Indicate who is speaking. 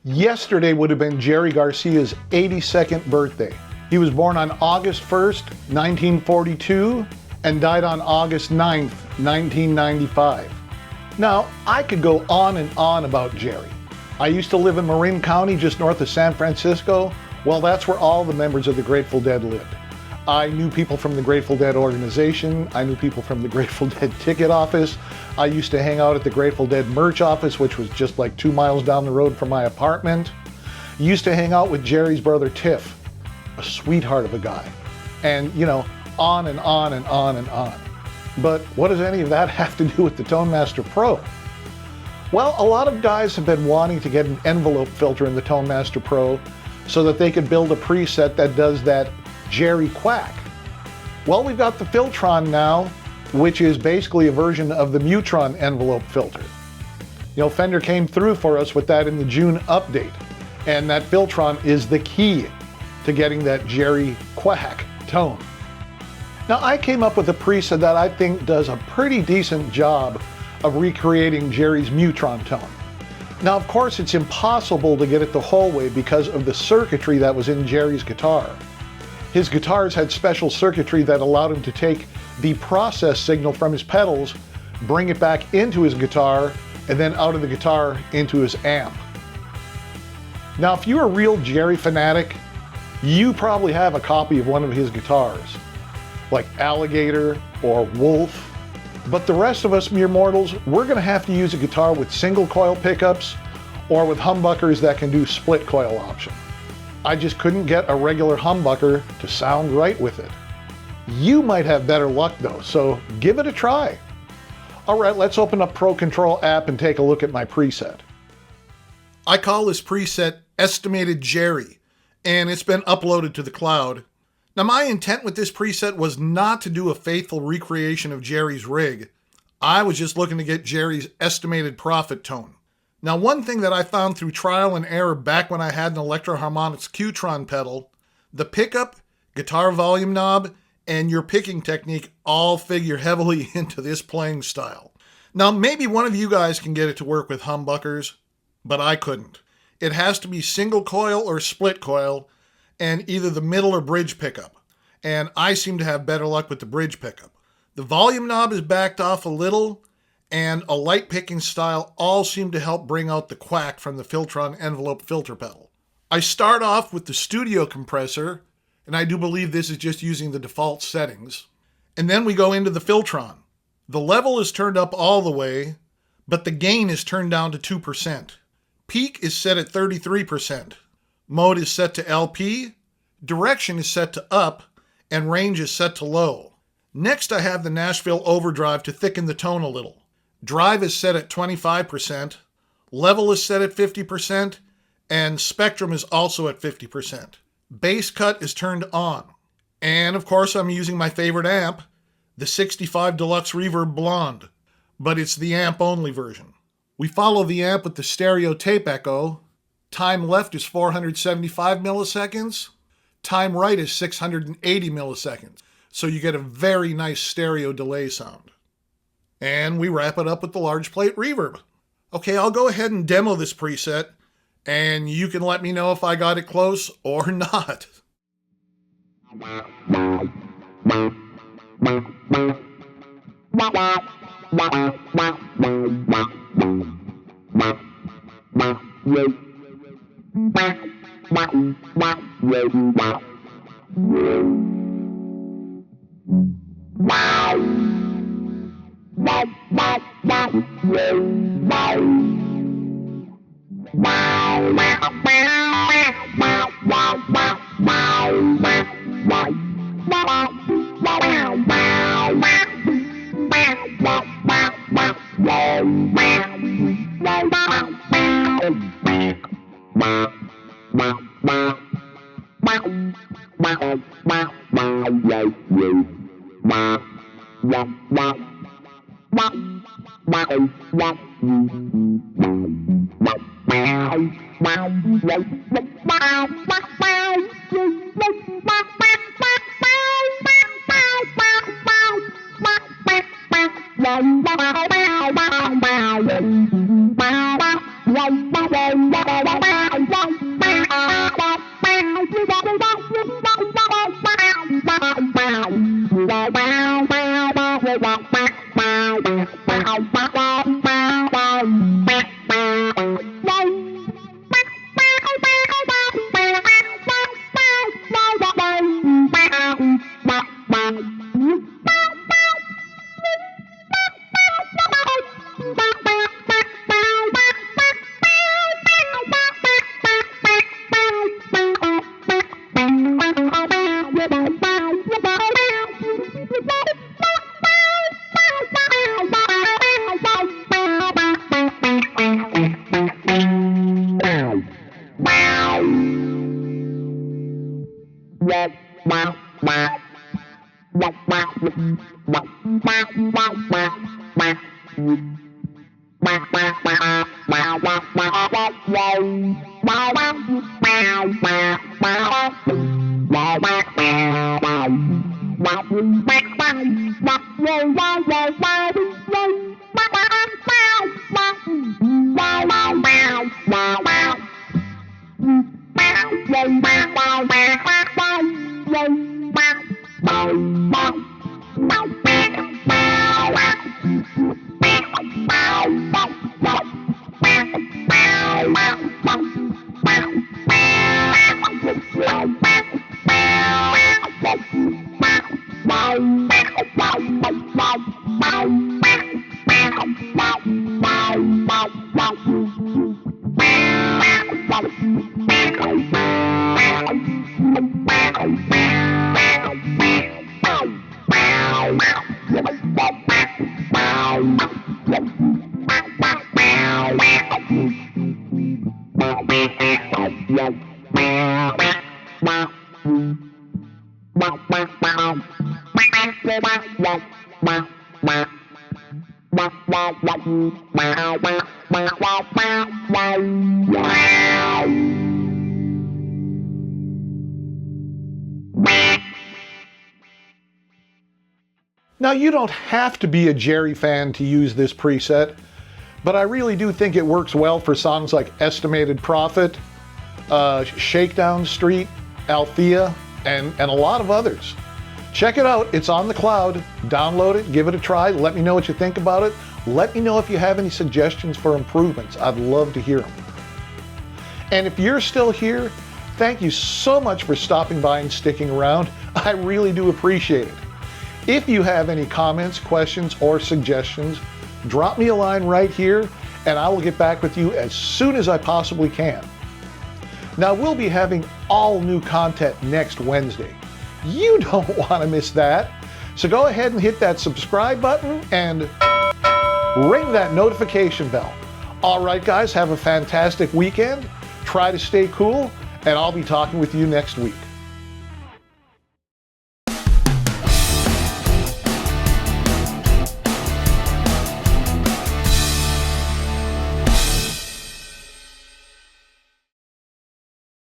Speaker 1: Yesterday would have been Jerry Garcia's 82nd birthday. He was born on August 1st, 1942, and died on August 9th, 1995. Now, I could go on and on about Jerry. I used to live in Marin County, just north of San Francisco. Well, that's where all the members of the Grateful Dead lived. I knew people from the Grateful Dead organization. I knew people from the Grateful Dead ticket office. I used to hang out at the Grateful Dead merch office, which was just like 2 miles down the road from my apartment. Used to hang out with Jerry's brother Tiff, a sweetheart of a guy. And, you know, on and on and on and on. But what does any of that have to do with the Tone Master Pro? Well, a lot of guys have been wanting to get an envelope filter in the Tone Master Pro so that they could build a preset that does that Jerry quack. Well, we've got the Filtron now, which is basically a version of the mu-tron envelope filter. You know, Fender came through for us with that in the June update, and that Filtron is the key to getting that Jerry quack tone. Now, I came up with a preset that I think does a pretty decent job of recreating Jerry's mu-tron tone. Now, of course, it's impossible to get it the whole way because of the circuitry that was in Jerry's guitar. His guitars had special circuitry that allowed him to take the process signal from his pedals, bring it back into his guitar, and then out of the guitar into his amp. Now, if you're a real Jerry fanatic, you probably have a copy of one of his guitars, like Alligator or Wolf. But the rest of us mere mortals, we're gonna have to use a guitar with single coil pickups or with humbuckers that can do split coil option. I just couldn't get a regular humbucker to sound right with it. You might have better luck though, so give it a try. All right, let's open up Pro Control app and take a look at my preset. I call this preset Estimated Jerry, and it's been uploaded to the cloud. Now, my intent with this preset was not to do a faithful recreation of Jerry's rig. I was just looking to get Jerry's estimated profit tone. Now, one thing that I found through trial and error back when I had an Electro Harmonix Qtron pedal, the pickup, guitar volume knob, and your picking technique all figure heavily into this playing style. Now, maybe one of you guys can get it to work with humbuckers, but I couldn't. It has to be single coil or split coil, and either the middle or bridge pickup. And I seem to have better luck with the bridge pickup. The volume knob is backed off a little, and a light picking style all seem to help bring out the quack from the Filtron Envelope Filter pedal. I start off with the studio compressor, and I do believe this is just using the default settings. And then we go into the Filtron. The level is turned up all the way, but the gain is turned down to 2%. Peak is set at 33%. Mode is set to LP, direction is set to up, and range is set to low. Next, I have the Nashville overdrive to thicken the tone a little. Drive is set at 25%, level is set at 50%, and spectrum is also at 50%. Bass cut is turned on. And of course, I'm using my favorite amp, the 65 Deluxe Reverb Blonde, but it's the amp-only version. We follow the amp with the stereo tape echo. Time left is 475 milliseconds. Time right is 680 milliseconds. So you get a very nice stereo delay sound. And we wrap it up with the large plate reverb. Okay, I'll go ahead and demo this preset, and you can let me know if I got it close or not. Now, you don't have to be a Jerry fan to use this preset, but I really do think it works well for songs like Estimated Profit, Shakedown Street, Althea, and a lot of others. Check it out. It's on the cloud. Download it, give it a try. Let me know what you think about it. Let me know if you have any suggestions for improvements. I'd love to hear them. And if you're still here, thank you so much for stopping by and sticking around. I really do appreciate it. If you have any comments, questions, or suggestions, drop me a line right here and I will get back with you as soon as I possibly can. Now, we'll be having all new content next Wednesday. You don't want to miss that. So go ahead and hit that subscribe button and ring that notification bell. All right, guys, have a fantastic weekend. Try to stay cool, and I'll be talking with you next week.